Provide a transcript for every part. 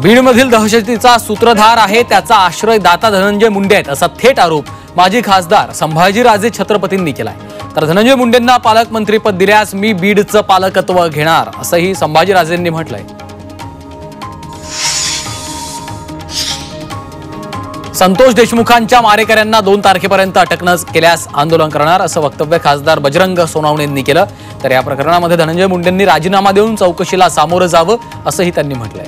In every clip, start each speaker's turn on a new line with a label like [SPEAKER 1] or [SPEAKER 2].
[SPEAKER 1] बीडमधील दहशतीचा सूत्रधार आहे त्याचा आश्रयदाता धनंजय मुंडे आहेत असा थेट आरोप माजी खासदार संभाजीराजे छत्रपतींनी केलाय। तर धनंजय मुंडेंना पालकमंत्रीपद दिल्यास मी बीडचं पालकत्व घेणार असंही संभाजीराजेंनी म्हटलंय। संतोष देशमुखांच्या मारेकऱ्यांना 2 तारखेपर्यंत अटक न केल्यास आंदोलन करणार असं वक्तव्य खासदार बजरंग सोनवणेंनी केलं। तर या प्रकरणामध्ये धनंजय मुंडेंनी राजीनामा देऊन चौकशीला सामोरं जावं असंही त्यांनी म्हटलंय।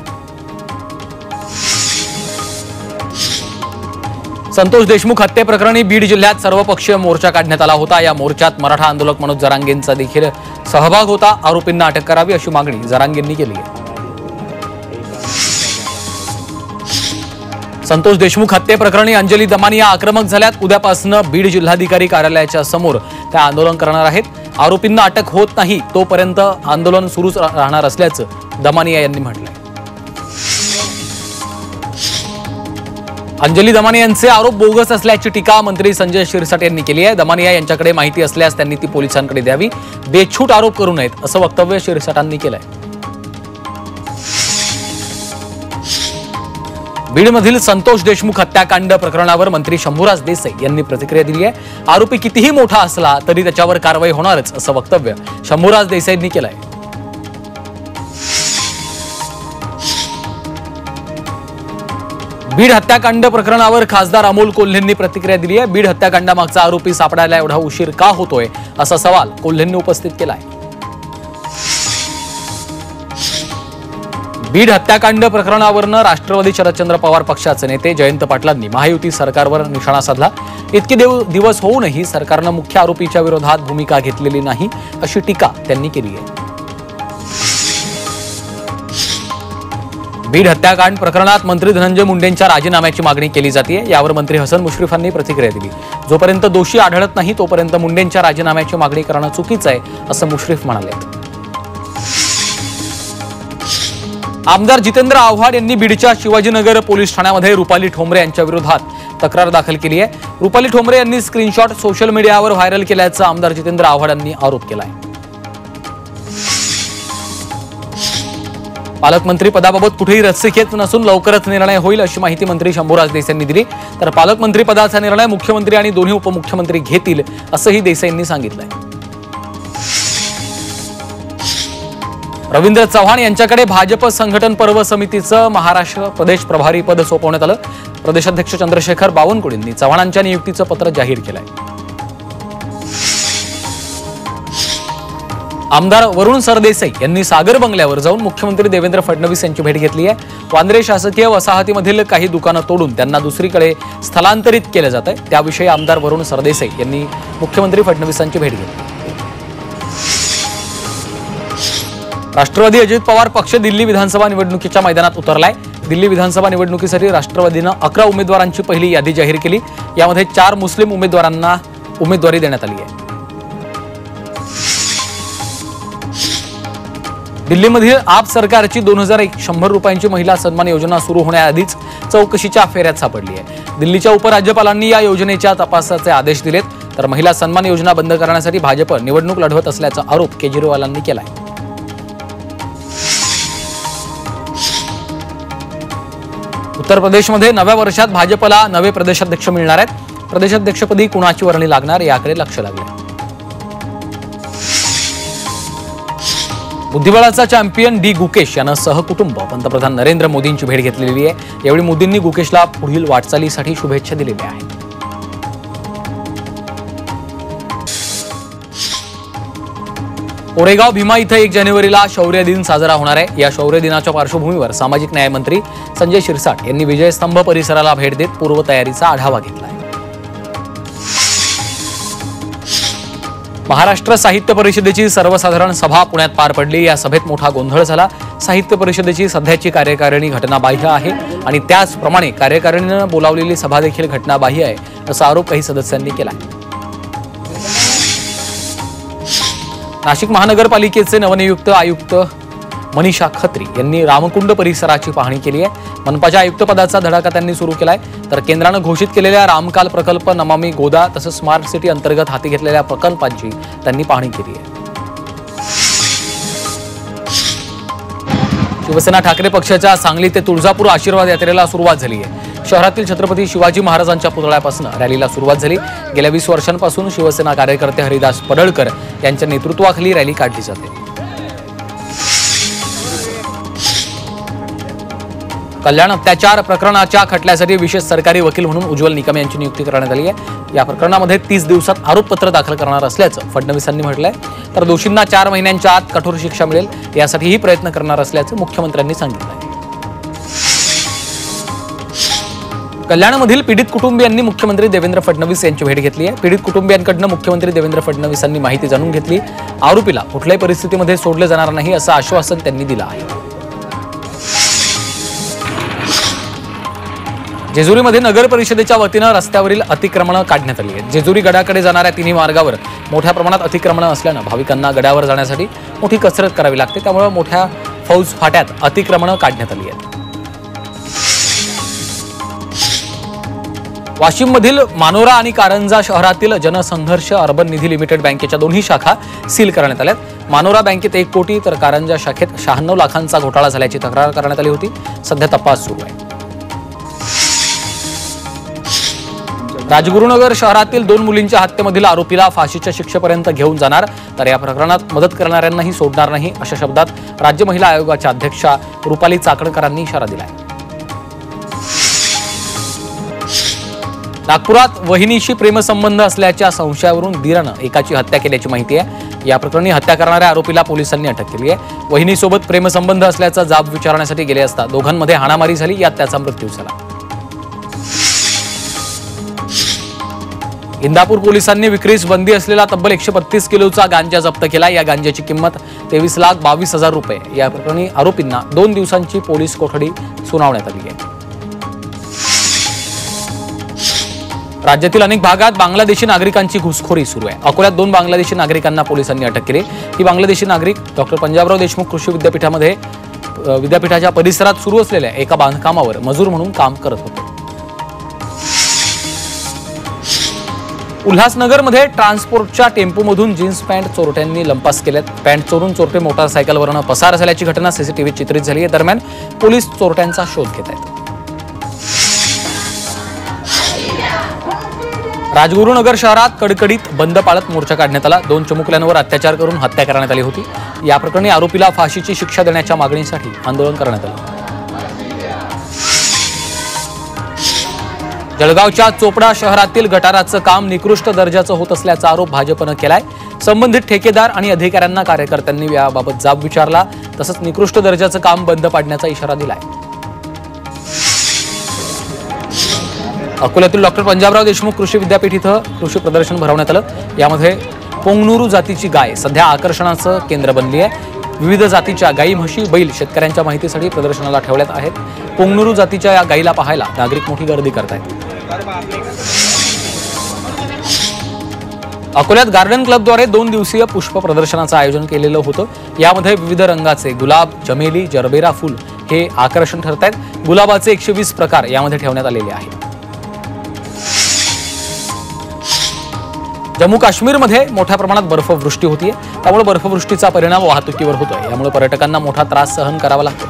[SPEAKER 1] संतोष देशमुख हत्येप्रकरणी बीड जिल्ह्यात सर्वपक्षीय मोर्चा काढण्यात आला होता। या मोर्चात मराठा आंदोलक मनोज जरांगेंचा देखील सहभाग होता। आरोपींना अटक करावी अशी मागणी जरांगेंनी केली आहे। संतोष देशमुख हत्येप्रकरणी अंजली दमानिया आक्रमक झाल्यात। उद्यापासून बीड जिल्हाधिकारी कार्यालयाच्या समोर त्या आंदोलन करणार आहेत। आरोपींना अटक होत नाही तोपर्यंत आंदोलन सुरूच राहणार असल्याचं दमानिया यांनी म्हटलंय। अंजली दमानिया यांचे आरोप बोगस असल्याची टीका मंत्री संजय शिरसाट यांनी केली आहे। दमानिया यांच्याकडे माहिती असल्यास त्यांनी ती पोलिसांकडे द्यावी, बेछूट आरोप करू नयेत असं वक्तव्य शिरसाटांनी केलंय। बीडमधील संतोष देशमुख हत्याकांड प्रकरणावर मंत्री शंभूराज देसाई यांनी प्रतिक्रिया दिली आहे। आरोपी कितीही मोठा असला तरी त्याच्यावर कारवाई होणारच असं वक्तव्य शंभूराज देसाईंनी केलंय। बीड हत्याकांड प्रकरणावर खासदार अमोल कोल्हेंनी प्रतिक्रिया दिली आहे। बीड हत्याकांडामागचा आरोपी सापडायला एवढा उशीर का होतोय असा सवाल कोल्हेंनी उपस्थित केलाय। बीड हत्याकांड प्रकरणावरनं राष्ट्रवादी शरदचंद्र पवार पक्षाचे नेते जयंत पाटलांनी महायुती सरकारवर निशाणा साधला। इतके दिवस होऊनही सरकारनं मुख्य आरोपीच्या विरोधात भूमिका घेतलेली नाही अशी टीका त्यांनी केली आहे। बीड हत्याकांड प्रकरणात मंत्री धनंजय मुंडेंच्या राजीनाम्याची मागणी केली जाते। यावर मंत्री हसन मुश्रीफांनी प्रतिक्रिया दिली। जोपर्यंत दोषी आढळत नाही तोपर्यंत मुंडेंच्या राजीनाम्याची मागणी करणं चुकीचं आहे असं मुश्रीफ म्हणाले। आमदार जितेंद्र आव्हाड यांनी बीडच्या शिवाजीनगर पोलीस ठाण्यामध्ये रुपाली ठोंबरे यांच्या विरोधात तक्रार दाखल केली आहे। रुपाली ठोंबरे यांनी स्क्रीनशॉट सोशल मीडियावर व्हायरल केल्याचा आमदार जितेंद्र आव्हाड यांनी आरोप केलाय। पालकमंत्री पदाबाबत कुठेही रस्सीखेच नसून लवकरच निर्णय होईल अशी माहिती मंत्री शंभूराज देसाईंनी दिली। तर पालकमंत्री पदाचा निर्णय मुख्यमंत्री आणि दोन्ही उपमुख्यमंत्री घेतील असंही देसाईंनी सांगितलंय। रवींद्र चव्हाण यांच्याकडे भाजप संघटन पर्व समितीचं महाराष्ट्र प्रदेश प्रभारी पद सोपवण्यात आलं। प्रदेशाध्यक्ष चंद्रशेखर बावनकुळेंनी चव्हाणांच्या नियुक्तीचं पत्र जाहीर केलंय। आमदार वरुण सरदेसाई यांनी सागर बंगल्यावर जाऊन मुख्यमंत्री देवेंद्र फडणवीस यांची भेट घेतली आहे। वांद्रे शासकीय वसाहतीमधील काही दुकानं तोडून त्यांना दुसरीकडे स्थलांतरित केलं जात आहे त्याविषयी आमदार वरुण सरदेसाई यांनी मुख्यमंत्री फडणवीसांची भेट घेतली। राष्ट्रवादी अजित पवार पक्ष दिल्ली विधानसभा निवडणुकीच्या मैदानात उतरलाय। दिल्ली विधानसभा निवडणुकीसाठी राष्ट्रवादीनं 11 उमेदवारांची पहिली यादी जाहीर केली। यामध्ये 4 मुस्लिम उमेदवारांना उमेदवारी देण्यात आली आहे। दिल्लीमधील आप सरकारची 2100 रुपयांची महिला सन्मान योजना सुरू होण्याआधीच चौकशीच्या फेऱ्यात सापडली आहे। दिल्लीच्या उपराज्यपालांनी या योजनेच्या तपासाचे आदेश दिलेत। तर महिला सन्मान योजना बंद करण्यासाठी भाजप निवडणूक लढवत असल्याचा आरोप केजरीवालांनी केलाय। उत्तर प्रदेशमध्ये नव्या वर्षात भाजपला नवे प्रदेशाध्यक्ष मिळणार आहेत। प्रदेशाध्यक्षपदी कुणाची वर्णी लागणार याकडे लक्ष लागले। बुद्धिबळाचा चॅम्पियन डी गुकेश यानं सहकुटुंब पंतप्रधान नरेंद्र मोदींची भेट घेतलेली आहे। यावेळी मोदींनी गुकेशला पुढील वाटचालीसाठी शुभेच्छा दिलेल्या आहेत। कोरेगाव भीमा इथं 1 जानेवारीला शौर्य दिन साजरा होणार आहे। या शौर्य दिनाच्या पार्श्वभूमीवर सामाजिक न्याय मंत्री संजय शिरसाट यांनी विजयस्तंभ परिसराला भेट देत पूर्वतयारीचा आढावा घेतला आहे। महाराष्ट्र साहित्य परिषदेची सर्वसाधारण सभा पुण्यात पार पडली। या सभेत मोठा गोंधळ झाला। साहित्य परिषदेची सध्याची कार्यकारिणी घटनाबाह्य आहे आणि त्याचप्रमाणे कार्यकारिणीनं बोलावलेली सभा देखील घटनाबाह्य आहे असा आरोप काही सदस्यांनी केला। नाशिक महानगरपालिकेचे नवनियुक्त आयुक्त मनीषा खत्री यांनी रामकुंड परिसराची पाहणी केली आहे। मनपाच्या आयुक्तपदाचा धडाका त्यांनी सुरू केलाय। तर केंद्राने घोषित केलेल्या रामकाल प्रकल्प, नमामि गोदा तसंच स्मार्ट सिटी अंतर्गत हाती घेतलेल्या प्रकल्पांची त्यांनी पाहणी केली आहे। शिवसेना ठाकरे पक्षाच्या सांगली ते तुळजापूर आशीर्वाद यात्रेला सुरुवात झाली आहे। शहरातील छत्रपती शिवाजी महाराजांच्या पुतळ्यापासून रॅलीला सुरुवात झाली। गेल्या 20 वर्षांपासून शिवसेना कार्यकर्ते हरिदास पडळकर यांच्या नेतृत्वाखाली रॅली काढली जाते। कल्याण अत्याचार प्रकरणाच्या खटल्यासाठी विशेष सरकारी वकील म्हणून उज्ज्वल निकम यांची नियुक्ती करण्यात आली आहे। या प्रकरणामध्ये 30 दिवसात आरोपपत्र दाखल करणार असल्याचं फडणवीसांनी म्हटलंय, तर दोषींना 4 महिन्यांच्या आत कठोर शिक्षा मिळेल यासाठीही प्रयत्न करणार असल्याचं मुख्यमंत्र्यांनी सांगितलंय। कल्याणमधील पीडित कुटुंबियांनी मुख्यमंत्री देवेंद्र फडणवीस यांची भेट घेतली आहे। पीडित कुटुंबियांकडून मुख्यमंत्री देवेंद्र फडणवीसांनी माहिती जाणून घेतली। आरोपीला कुठल्याही परिस्थितीमध्ये सोडलं जाणार नाही असं आश्वासन त्यांनी दिलं आहे। जेजुरीमध्ये नगर परिषदेच्या वतीनं रस्त्यावरील अतिक्रमणं काढण्यात आली आहेत। जेजुरी गडाकडे जाणाऱ्या तिन्ही मार्गावर मोठ्या प्रमाणात अतिक्रमणं असल्यानं भाविकांना गडावर जाण्यासाठी मोठी कसरत करावी लागते, त्यामुळे मोठ्या फौज फाट्यात अतिक्रमणं काढण्यात आली आहेत। वाशिममधील मानोरा आणि कारंजा शहरातील जनसंघर्ष अर्बन निधी लिमिटेड बँकेच्या दोन्ही शाखा सील करण्यात आल्यात। मानोरा बँकेत 1 कोटी तर कारंजा शाखेत 96 लाखांचा घोटाळा झाल्याची तक्रार करण्यात आली होती। सध्या तपास सुरू आहे। राजगुरुनगर शहरातील 2 मुलींच्या हत्येमधील आरोपीला फाशीच्या शिक्षेपर्यंत घेऊन जाणार, तर या प्रकरणात मदत करणाऱ्यांनाही सोडणार नाही अशा शब्दात राज्य महिला आयोगाच्या अध्यक्षा रुपाली चाकणकरांनी इशारा दिलाय। नागपुरात वहिनीशी प्रेमसंबंध असल्याच्या संशयावरून दीरानं एकाची हत्या केल्याची माहिती आहे। या प्रकरणी हत्या करणाऱ्या आरोपीला पोलिसांनी अटक केली आहे। वहिनीसोबत प्रेमसंबंध असल्याचा जाब विचारण्यासाठी गेले असता दोघांमध्ये हाणामारी झाली, यात त्याचा मृत्यू झाला। इंदापूर पोलिसांनी विक्रीस बंदी असलेला तब्बल 132 किलोचा गांजा जप्त केला। या गांजाची किंमत 23,22,000 रुपये। या प्रकरणी आरोपींना 2 दिवसांची पोलीस कोठडी सुनावण्यात आली आहे। राज्यातील अनेक भागात बांगलादेशी नागरिकांची घुसखोरी सुरू आहे। अकोल्यात 2 बांगलादेशी नागरिकांना पोलिसांनी अटक केली। ही बांगलादेशी नागरिक डॉक्टर पंजाबराव देशमुख कृषी विद्यापीठाच्या परिसरात सुरू असलेल्या एका बांधकामावर मजूर म्हणून काम करत होते। उल्हासनगरमध्ये ट्रान्सपोर्टच्या टेम्पोमधून जीन्स पॅन्ट चोरट्यांनी लंपास केल्यात। पॅन्ट चोरून चोरटे मोटारसायकलवरनं पसार झाल्याची घटना सीसीटीव्हीत चित्रित झाली आहे। दरम्यान पोलीस चोरट्यांचा शोध घेत आहेत। राजगुरुनगर शहरात कडकडीत बंद पाळत मोर्चा काढण्यात आला। 2 चिमुकल्यांवर अत्याचार करून हत्या करण्यात आली होती। या प्रकरणी आरोपीला फाशीची शिक्षा देण्याच्या मागणीसाठी आंदोलन करण्यात आलं। जळगावच्या चोपडा शहरातील गटाराचं काम निकृष्ट दर्जाचं होत असल्याचा आरोप भाजपनं केलाय। संबंधित ठेकेदार आणि अधिकाऱ्यांना कार्यकर्त्यांनी याबाबत जाब विचारला, तसंच निकृष्ट दर्जाचं काम बंद पाडण्याचा इशारा दिलाय। अकोल्यातील डॉक्टर पंजाबराव देशमुख कृषी विद्यापीठ इथं कृषी प्रदर्शन भरवण्यात आलं। यामध्ये पोंगनुरू जातीची गाय सध्या आकर्षणाचं केंद्र बनली आहे। विविध जातीच्या गायी, म्हशी, बैल शेतकऱ्यांच्या माहितीसाठी प्रदर्शनाला ठेवण्यात आहेत। पोंगनुरू जातीच्या या गायीला पाहायला नागरिक मोठी गर्दी करतायत। अकोल्यात गार्डन क्लबद्वारे 2 दिवसीय पुष्प प्रदर्शनाचं आयोजन केलेलं होतं। यामध्ये विविध रंगाचे गुलाब, चमेली, जरबेरा फुल हे आकर्षण ठरत आहेत। गुलाबाचे 120 प्रकार यामध्ये ठेवण्यात आलेले आहेत। जम्मू काश्मीरमध्ये मोठ्या प्रमाणात बर्फवृष्टी होतीये, त्यामुळे बर्फवृष्टीचा परिणाम वाहतुकीवर होतोय। यामुळे पर्यटकांना मोठा त्रास सहन करावा लागतो।